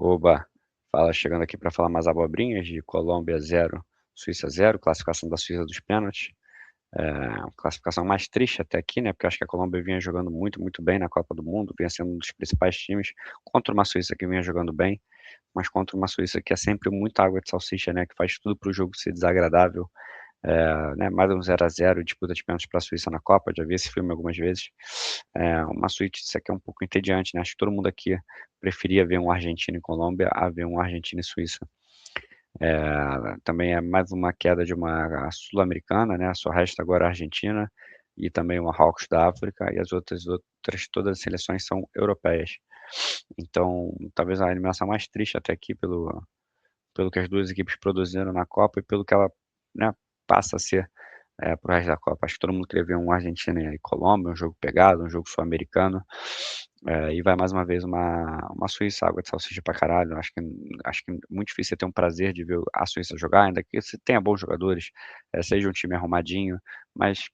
Oba, fala, chegando aqui para falar mais abobrinhas de Colômbia 0, Suíça 0, classificação da Suíça dos pênaltis. Classificação mais triste até aqui, né, porque eu acho que a Colômbia vinha jogando muito, muito bem na Copa do Mundo, vinha sendo um dos principais times, contra uma Suíça que vinha jogando bem, mas contra uma Suíça que é sempre muita água de salsicha, né, que faz tudo para o jogo ser desagradável. Né, mais um 0-0, disputa de pênaltis para a Suíça na Copa, já vi esse filme algumas vezes. Uma Suíça que é um pouco entediante, né, acho que todo mundo aqui preferia ver um Argentina e Colômbia a ver um Argentina e Suíça. Também é mais uma queda de uma sul-americana, né, só resta agora a Argentina e também o Marrocos da África, e as outras todas as seleções são europeias. Então, talvez a eliminação mais triste até aqui pelo que as 2 equipes produziram na Copa e pelo que ela, né, passa a ser, para o resto da Copa. Acho que todo mundo queria ver um Argentina e Colômbia, um jogo pegado, um jogo sul-americano, e vai mais uma vez uma Suíça água de salsicha pra caralho. Acho que é muito difícil você ter um prazer de ver a Suíça jogar, ainda que você tenha bons jogadores, seja um time arrumadinho, mas,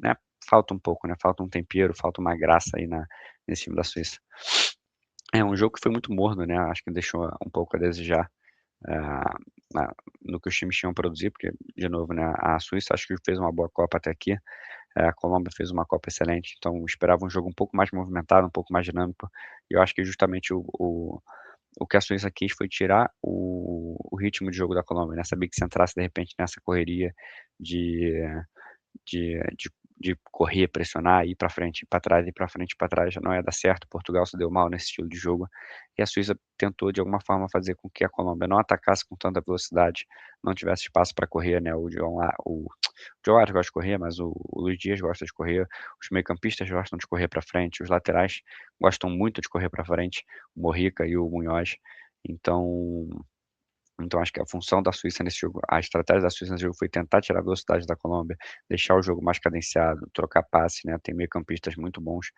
né, falta um pouco, né, falta um tempero, falta uma graça aí nesse time da Suíça. É um jogo que foi muito morno, né, acho que deixou um pouco a desejar, eh, no que os times tinham a produzir, porque, de novo, né, a Suíça acho que fez uma boa Copa até aqui, a Colômbia fez uma Copa excelente, então esperava um jogo um pouco mais movimentado, um pouco mais dinâmico, e eu acho que justamente o que a Suíça quis foi tirar o ritmo de jogo da Colômbia, né, sabia que se entrasse de repente nessa correria de de correr, pressionar, ir para frente, ir para trás, ir para frente, ir para trás, não ia dar certo. Portugal se deu mal nesse estilo de jogo, e a Suíça tentou de alguma forma fazer com que a Colômbia não atacasse com tanta velocidade, não tivesse espaço para correr, né, o João Arias gosta de correr, mas o Luís Dias gosta de correr, os meio-campistas gostam de correr para frente, os laterais gostam muito de correr para frente, o Mojica e o Munhoz. Então acho que a função da Suíça nesse jogo, a estratégia da Suíça nesse jogo foi tentar tirar a velocidade da Colômbia, deixar o jogo mais cadenciado, trocar passe, né, tem meio-campistas muito bons,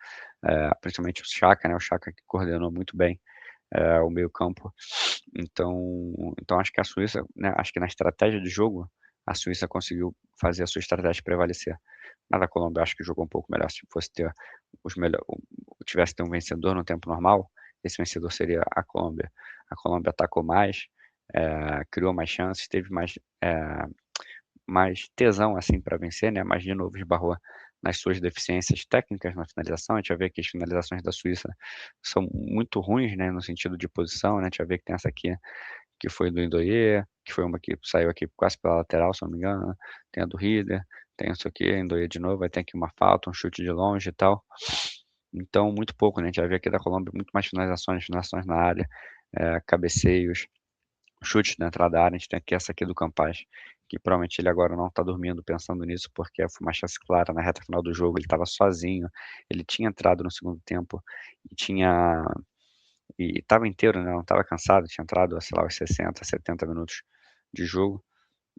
principalmente o Xhaka, né, o Xhaka que coordenou muito bem, o meio-campo. Então acho que a Suíça, né, acho que na estratégia de jogo, a Suíça conseguiu fazer a sua estratégia prevalecer. Mas a Colômbia acho que jogou um pouco melhor, se fosse ter os melhor tivesse ter um vencedor no tempo normal, esse vencedor seria a Colômbia. A Colômbia atacou mais, criou mais chances, teve mais tesão, assim, para vencer, né, mas de novo esbarrou nas suas deficiências técnicas na finalização. A gente vai ver que as finalizações da Suíça são muito ruins, né, no sentido de posição, né, a gente vai ver que tem essa aqui, que foi do Ndoye, que foi uma que saiu aqui quase pela lateral, se eu não me engano, tem a do Rieder, tem isso aqui, Ndoye de novo, aí tem aqui uma falta, um chute de longe e tal. Então muito pouco, né, a gente vai ver aqui da Colômbia muito mais finalizações na área, cabeceios, chutes na entrada da área. A gente tem aqui essa aqui do Campaz, que provavelmente ele agora não tá dormindo pensando nisso, porque foi uma chance clara na reta final do jogo, ele estava sozinho, ele tinha entrado no segundo tempo e tinha e estava inteiro, né, não estava cansado, tinha entrado, sei lá, aos 60, 70 minutos de jogo.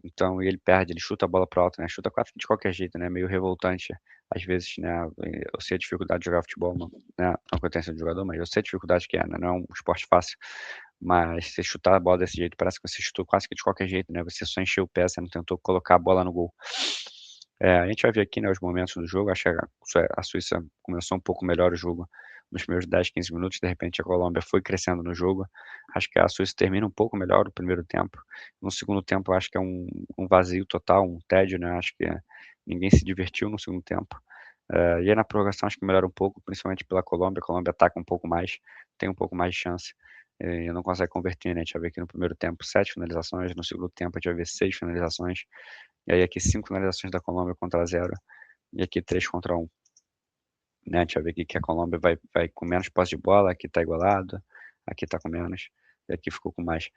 Então e ele perde, ele chuta a bola para o alto, né, chuta quase que de qualquer jeito, né, meio revoltante, às vezes, né, eu sei a dificuldade de jogar futebol, né, não que eu tenha sido jogador, mas eu sei a dificuldade que é, né, não é um esporte fácil, mas você chutar a bola desse jeito, parece que você chutou quase que de qualquer jeito, né, você só encheu o pé, você não tentou colocar a bola no gol. A gente vai ver aqui, né, os momentos do jogo, acho que a Suíça começou um pouco melhor o jogo nos primeiros 10, 15 minutos, de repente a Colômbia foi crescendo no jogo. Acho que a Suíça termina um pouco melhor o primeiro tempo. No segundo tempo, eu acho que é um vazio total, um tédio, né, acho que ninguém se divertiu no segundo tempo. E aí na prorrogação acho que melhora um pouco, principalmente pela Colômbia. A Colômbia ataca um pouco mais, tem um pouco mais de chance, e não consegue converter, né. A gente vai ver aqui no primeiro tempo 7 finalizações, no segundo tempo a gente vai ver 6 finalizações, e aí aqui 5 finalizações da Colômbia contra 0, e aqui 3 contra 1, né. A gente vai ver aqui que a Colômbia vai com menos posse de bola, aqui tá igualado, aqui tá com menos, e aqui ficou com mais.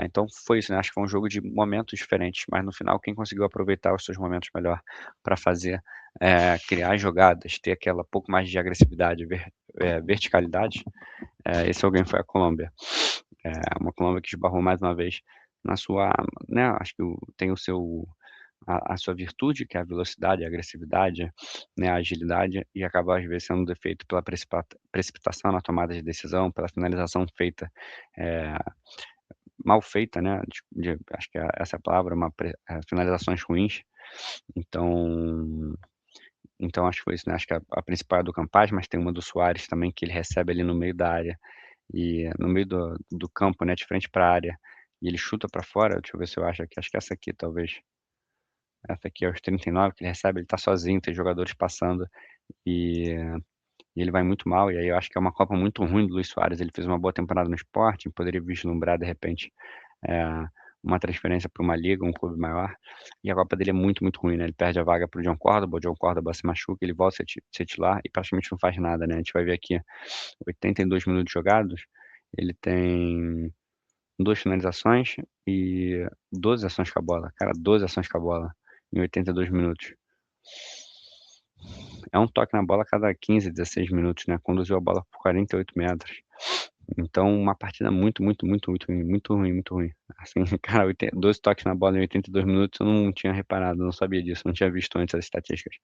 Então foi isso, né, acho que foi um jogo de momentos diferentes, mas no final quem conseguiu aproveitar os seus momentos melhor para fazer, criar jogadas, ter aquela pouco mais de agressividade, verticalidade, esse alguém foi a Colômbia. Uma Colômbia que esbarrou mais uma vez na sua, né, acho que tem o seu a sua virtude, que é a velocidade, a agressividade, né, a agilidade, e acaba às vezes sendo um defeito pela precipitação na tomada de decisão, pela finalização feita, eh, mal feita, né, acho que essa é a palavra, finalizações ruins. Então acho que foi isso, né, acho que a principal é do Campaz, mas tem uma do Suárez também que ele recebe ali no meio da área, e no meio do campo, né, de frente para a área, e ele chuta para fora, deixa eu ver se eu acho que essa aqui talvez, essa aqui aos 39 que ele recebe, ele tá sozinho, tem jogadores passando, e e ele vai muito mal, e aí eu acho que é uma Copa muito ruim do Luís Soares, ele fez uma boa temporada no Sporting, poderia vislumbrar de repente, eh, uma transferência para uma liga, um clube maior, e a Copa dele é muito, muito ruim, né, ele perde a vaga para o John Córdoba, o John Córdoba se machuca, ele volta a ser titular e praticamente não faz nada, né, a gente vai ver aqui 82 minutos jogados, ele tem 2 finalizações e 12 ações com a bola, cara, 12 ações com a bola em 82 minutos. É um toque na bola a cada 15, 16 minutos, né, conduziu a bola por 48 metros. Então uma partida muito, muito, muito, muito ruim, muito ruim, muito ruim. Assim, cara, 12 toques na bola em 82 minutos eu não tinha reparado, não sabia disso, não tinha visto antes as estatísticas.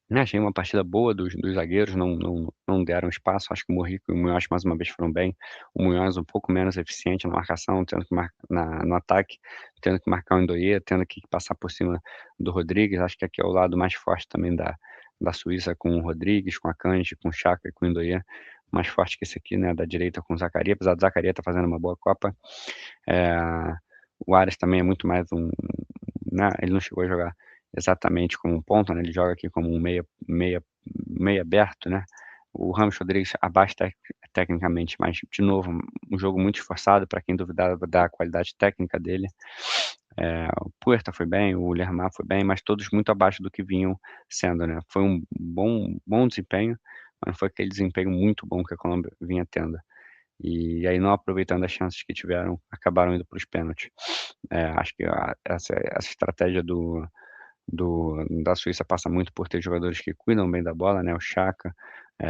Né, achei uma partida boa dos zagueiros, não deram espaço, acho que o Muriqui e o Munhoz mais uma vez foram bem, o Munhoz um pouco menos eficiente na marcação, tendo que no ataque, tendo que marcar o Ndoye, tendo que passar por cima do Rodrigues, acho que aqui é o lado mais forte também da Suíça, com o Rodrigues, com a Akanji, com o Xhaka e com o Ndoye, mais forte que esse aqui, né, da direita com o Zakaria, apesar do Zakaria estar fazendo uma boa Copa. O Ares também é muito mais né, ele não chegou a jogar exatamente como um ponta, né, ele joga aqui como um meia aberto, né. O Ramos Rodrigues abaixo tecnicamente, mas de novo, um jogo muito esforçado para quem duvidava da qualidade técnica dele. O Puerta foi bem, o Lermar foi bem, mas todos muito abaixo do que vinham sendo, né. Foi um bom desempenho, mas não foi aquele desempenho muito bom que a Colômbia vinha tendo. E aí não aproveitando as chances que tiveram, acabaram indo para os pênaltis. Acho que essa estratégia da Suíça passa muito por ter jogadores que cuidam bem da bola, né, o Xhaka,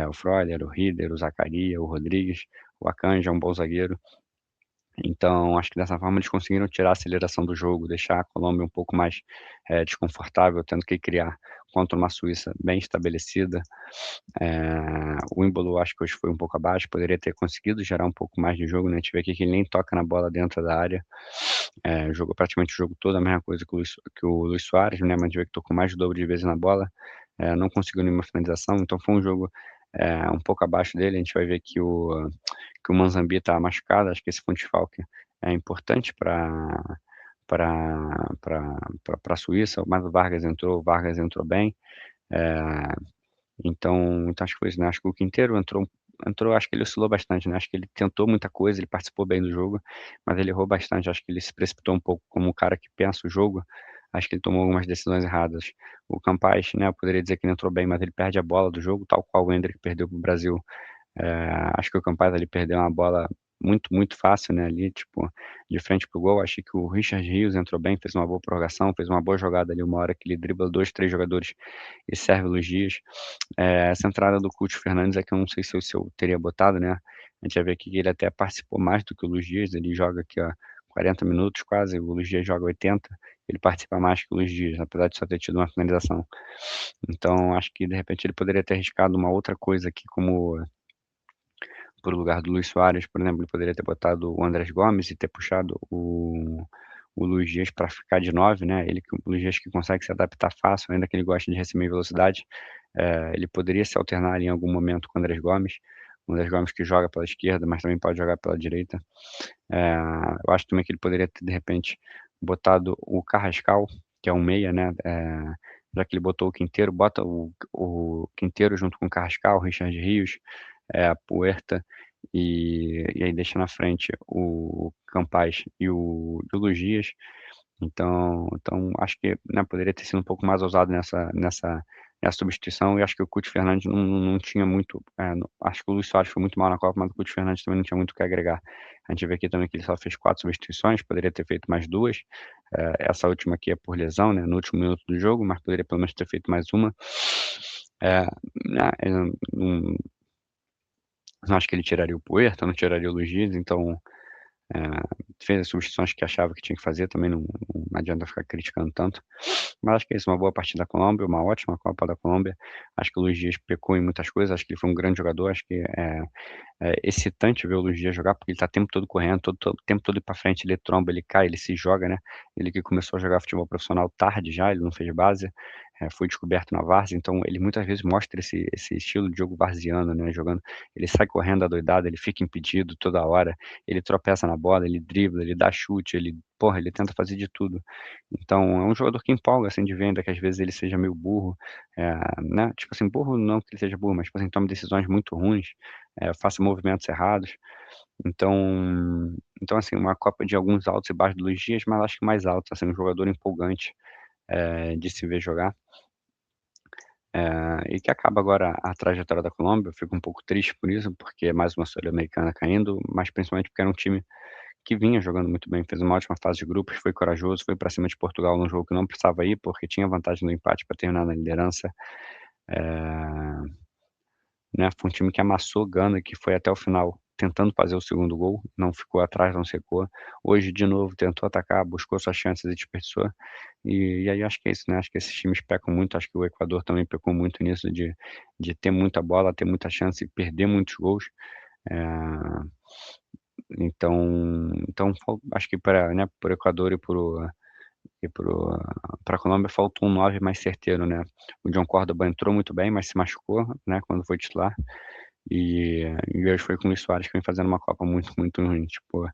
o Freuler, o Rieder, o Zakaria, o Rodrigues, o Akanji é um bom zagueiro. Então, acho que dessa forma eles conseguiram tirar a aceleração do jogo, deixar a Colômbia um pouco mais, desconfortável, tendo que criar contra uma Suíça bem estabelecida. O Embolo acho que hoje foi um pouco abaixo, poderia ter conseguido gerar um pouco mais de jogo, né, a gente vê aqui que ele nem toca na bola dentro da área, jogou praticamente o jogo todo a mesma coisa que o Luís Soares, né, mas a gente vê que tocou mais do dobro de vezes na bola, não conseguiu nenhuma finalização, então foi um jogo, um pouco abaixo dele, a gente vai ver que o Manzambi tá machucado, acho que esse foi um desfalque, importante pra Suíça, mas o Vargas entrou bem, eh então acho que foi isso, né, acho que o Quinteiro entrou acho que ele oscilou bastante, né, acho que ele tentou muita coisa, ele participou bem do jogo, mas ele errou bastante, acho que ele se precipitou um pouco como um cara que pensa o jogo, acho que ele tomou algumas decisões erradas. O Campaz, né, eu poderia dizer que ele entrou bem, mas ele perde a bola do jogo, tal qual o Endrick perdeu para o Brasil. Acho que o Campaz ali perdeu uma bola muito, muito fácil, né, ali, tipo, de frente para o gol, achei que o Richard Rios entrou bem, fez uma boa prorrogação, fez uma boa jogada ali, uma hora que ele dribla 2, 3 jogadores e serve o Luiz Dias. Essa entrada do Cúcio Fernandes é que eu não sei se eu teria botado, né, a gente vai ver aqui que ele até participou mais do que o Luiz Dias, ele joga aqui, ó, 40 minutos quase, o Luiz Dias joga 80, ele participa mais que o Luiz Dias, apesar de só ter tido uma finalização. Então acho que de repente ele poderia ter arriscado uma outra coisa aqui como para o lugar do Luís Soares, por exemplo, ele poderia ter botado o Andrés Gomes e ter puxado o Luiz Dias para ficar de 9, né, o Luiz Dias que consegue se adaptar fácil, ainda que ele goste de receber em velocidade, ele poderia se alternar ali em algum momento com o Andrés Gomes que joga pela esquerda, mas também pode jogar pela direita. Eu acho também que ele poderia ter, de repente, botado o Carrascal, que é um meia, né, já que ele botou o Quinteiro, bota o Quinteiro junto com o Carrascal, o Richard Rios, a Puerta, e aí deixa na frente o Campaz e o Luiz Dias. Então acho que, né, poderia ter sido um pouco mais ousado nessa substituição e acho que o Cuti Fernandes não tinha muito, acho que o Luís Soares foi muito mal na Copa, mas o Cuti Fernandes também não tinha muito o que agregar. A gente vê aqui também que ele só fez 4 substituições, poderia ter feito mais 2, essa última aqui é por lesão, né, no último minuto do jogo, mas poderia pelo menos ter feito mais uma. Eu não acho que ele tiraria o Puerta, não tiraria o Luiz Dias, então fez as substituições que achava que tinha que fazer, também não adianta ficar criticando tanto. Mas acho que é isso, uma boa partida da Colômbia, uma ótima Copa da Colômbia. Acho que o Luiz Dias pecou em muitas coisas, acho que ele foi um grande jogador, acho que é excitante ver o Luiz Dias jogar, porque ele tá o tempo todo correndo, o tempo todo indo pra frente, ele tromba, ele cai, ele se joga, né. Ele que começou a jogar futebol profissional tarde já, ele não fez base, foi descoberto na várzea, então ele muitas vezes mostra esse estilo de jogo varziano, né, jogando ele sai correndo adoidado, ele fica impedido toda hora, ele tropeça na bola, ele dribla, ele dá chute, ele tenta fazer de tudo. Então é um jogador que empolga, assim, de ver, ainda que às vezes ele seja meio burro, né, tipo assim, burro não que ele seja burro, mas, tipo assim, tome decisões muito ruins, faça movimentos errados. Então assim, uma Copa de alguns altos e baixos do Luiz Dias, mas acho que mais altos, assim, um jogador empolgante, de se ver jogar. E que acaba agora a trajetória da Colômbia, eu fico um pouco triste por isso, porque é mais uma sul-americana caindo, mas principalmente porque era um time que vinha jogando muito bem, fez uma ótima fase de grupos, foi corajoso, foi para cima de Portugal num jogo que não precisava ir, porque tinha vantagem no empate para terminar na liderança. Eh Né, foi um time que amassou Gana, que foi até o final tentando fazer o segundo gol, não ficou atrás, não secou. Hoje, de novo, tentou atacar, buscou suas chances e desperdiçou. E aí acho que é isso, né, acho que esses times pecam muito, acho que o Equador também pecou muito nisso de ter muita bola, ter muita chance e perder muitos gols. Eh, acho que para, né, para o Equador e para a Colômbia faltou um 9 mais certeiro, né. O John Córdoba entrou muito bem, mas se machucou, né, quando foi titular. E hoje foi com o Luís Soares que vem fazendo uma Copa muito, muito ruim, tipo,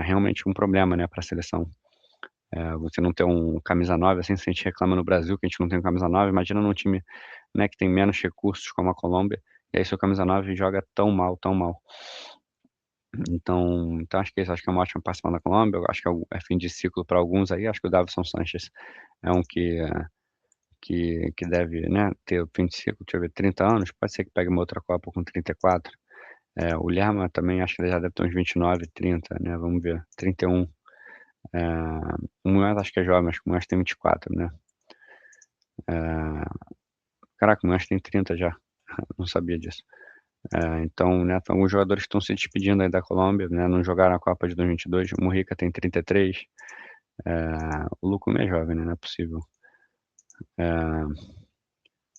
realmente um problema, né, pra seleção. Você não ter um camisa 9, assim, se a gente reclama no Brasil que a gente não tem um camisa 9, imagina num time, né, que tem menos recursos como a Colômbia, e aí seu camisa 9 joga tão mal, tão mal. Então acho que é isso, acho que é uma ótima participação da Colômbia, eu acho que é fim de ciclo pra alguns aí, acho que o Davinson Sanchez é um que deve, né, ter o fim de ciclo, deixa eu ver, 30 anos, pode ser que pegue uma outra Copa com 34. O Lerma também acho que ele já deve ter uns 29, 30, né, vamos ver, 31. O Munhoz acho que é jovem, acho que o Munhoz tem 24, né. Eh, Caraca, o Munhoz tem 30 já, não sabia disso. Então, né, tem alguns jogadores que estão se despedindo aí da Colômbia, né, não jogaram a Copa de 2022, o Mujica tem 33, o Lucumi é jovem, né, não é possível.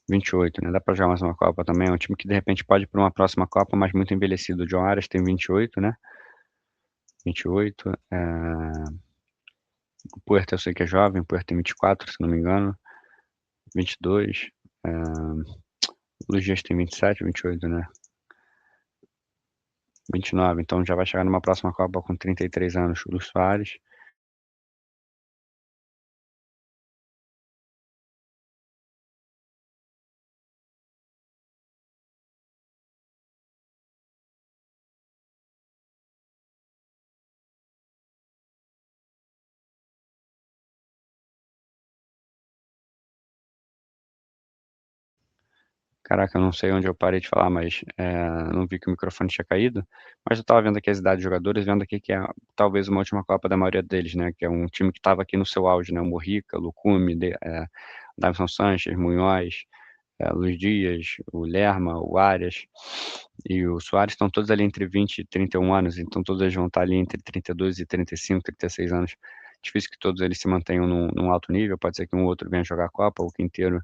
28, né, dá pra jogar mais uma Copa também, é um time que de repente pode ir pra uma próxima Copa, mas muito envelhecido. O John Arias tem 28, né, 28, o Puerta eu sei que é jovem, o Puerta tem 24, se não me engano, 22, o Luiz Dias tem 27, 28, né, 29, então já vai chegar numa próxima Copa com 33 anos, o Luís Soares. Caraca, eu não sei onde eu parei de falar, mas, não vi que o microfone tinha caído, mas eu estava vendo aqui as idades dos jogadores, vendo aqui que é talvez uma última Copa da maioria deles, né, que é um time que estava aqui no seu auge, né, o Mujica, Lucumi, Davinson Sanchez, Munhoz, Luiz Dias, o Lerma, o Arias e o Soares estão todos ali entre 20 e 31 anos, então todos eles vão estar ali entre 32 e 35, 36 anos. Difícil que todos eles se mantenham num alto nível, pode ser que um ou outro venha jogar a Copa, o Quinteiro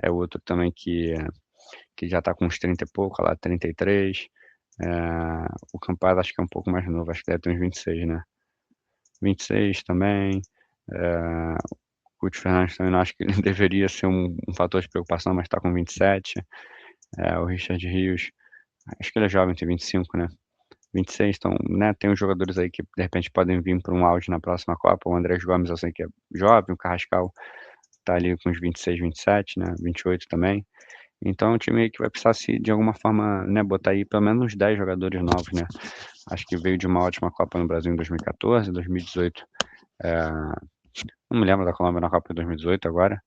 é outro também que já está com uns 30 e pouco, lá 33. O Campaz acho que é um pouco mais novo, acho que deve ter uns 26, né. 26 também. O Guti Fernandes também não acho que ele deveria ser um fator de preocupação, mas está com 27. O Richard Rios, acho que ele é jovem, tem 25, né. 26, então, né, tem uns jogadores aí que de repente podem vir para um auge na próxima Copa. O Andrés Gomes eu sei que é jovem, o Carrascal tá ali com uns 26, 27, né, 28 também. Então é um time que vai precisar se de alguma forma, né, botar aí pelo menos uns 10 jogadores novos, né. Acho que veio de uma ótima Copa no Brasil em 2014, 2018, não me lembro da Colômbia na Copa de 2018 agora,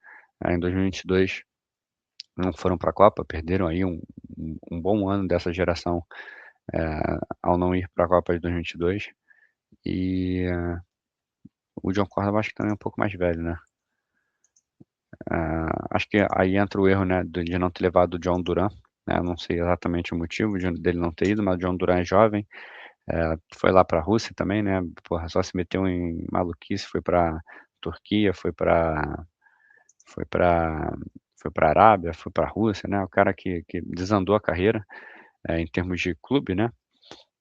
em 2022 não foram pra Copa, perderam aí um bom ano dessa geração, ao não ir pra Copa de 2022. E o John Córdoba acho que também é um pouco mais velho, né. Acho que aí entra o erro, né, de não ter levado o John Duran, né, não sei exatamente o motivo dele não ter ido, mas o John Duran é jovem, foi lá pra Rússia também, né, porra, só se meteu em maluquice, foi pra Turquia, foi pra foi pra Arábia, foi pra Rússia, né, o cara que desandou a carreira, em termos de clube, né,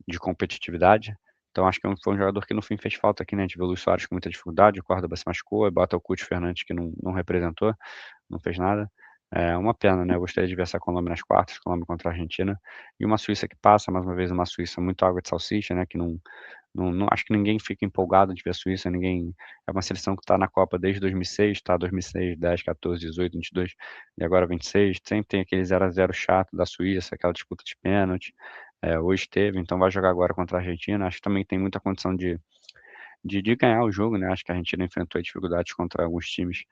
de competitividade. Então acho que foi um jogador que no fim fez falta aqui, né, a gente viu o Luís Soares com muita dificuldade, o Córdoba se machucou, e bota o Couto Fernandes que não representou, não fez nada. É uma pena, né, eu gostaria de ver essa Colômbia nas quartas, Colômbia contra a Argentina, e uma Suíça que passa, mais uma vez uma Suíça muito água de salsicha, né, que não acho que ninguém fica empolgado de ver a Suíça, ninguém é uma seleção que está na Copa desde 2006, tá 2006, 10, 14, 18, 22 e agora 26, sempre tem aquele 0-0 chato da Suíça, aquela disputa de pênalti, hoje teve, então vai jogar agora contra a Argentina, acho que também tem muita condição de ganhar o jogo, né, acho que a Argentina enfrentou dificuldades contra alguns times,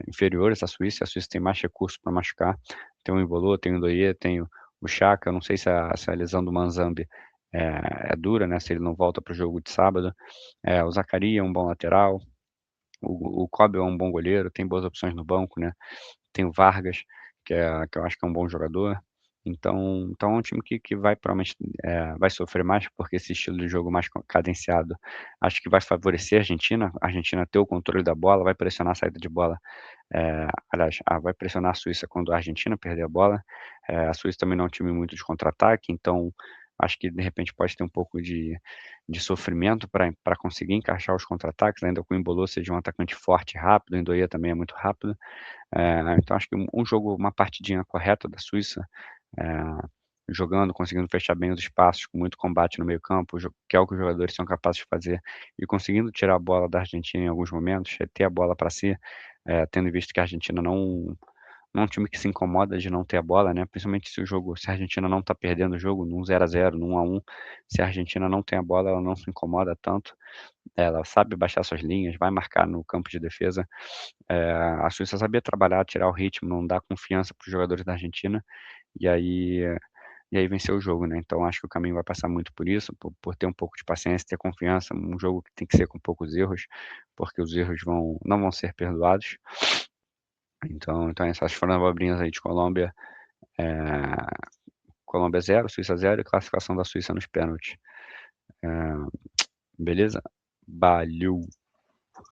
inferiores à Suíça, a Suíça tem mais recursos para machucar, tem o Embolo, tem o Ndoye, tem o Xhaka, eu não sei se a lesão do Manzambi é dura, né, se ele não volta para o jogo de sábado, o Zaccaria é um bom lateral, o Kobe é um bom goleiro, tem boas opções no banco, né, tem o Vargas, que eu acho que é um bom jogador. Então é um time que vai provavelmente, vai sofrer mais, porque esse estilo de jogo mais cadenciado, acho que vai favorecer a Argentina ter o controle da bola, vai pressionar a saída de bola, aliás, vai pressionar a Suíça quando a Argentina perder a bola. A Suíça também não é um time muito de contra-ataque, então acho que de repente pode ter um pouco de sofrimento para conseguir encaixar os contra-ataques, ainda que o Embolo seja um atacante forte e rápido, o Ndoye também é muito rápido. Então acho que um jogo, uma partidinha correta da Suíça, jogando, conseguindo fechar bem os espaços, com muito combate no meio-campo, que é o que os jogadores são capazes de fazer, e conseguindo tirar a bola da Argentina em alguns momentos, ter a bola para si, tendo visto que a Argentina não é um time que se incomoda de não ter a bola, né, principalmente se a Argentina não está perdendo o jogo num 0-0, num 1-1, se a Argentina não tem a bola, ela não se incomoda tanto, ela sabe baixar suas linhas, vai marcar no campo de defesa. A Suíça sabia trabalhar, tirar o ritmo, não dar confiança para os jogadores da Argentina, e aí e aí venceu o jogo, né. Então acho que o caminho vai passar muito por isso, por ter um pouco de paciência, ter confiança, um jogo que tem que ser com poucos erros, porque os erros não vão ser perdoados. Então essas foram as abobrinhas aí de Colômbia, eh, Colômbia 0, Suíça 0 e classificação da Suíça nos pênaltis. Eh, beleza? Valeu.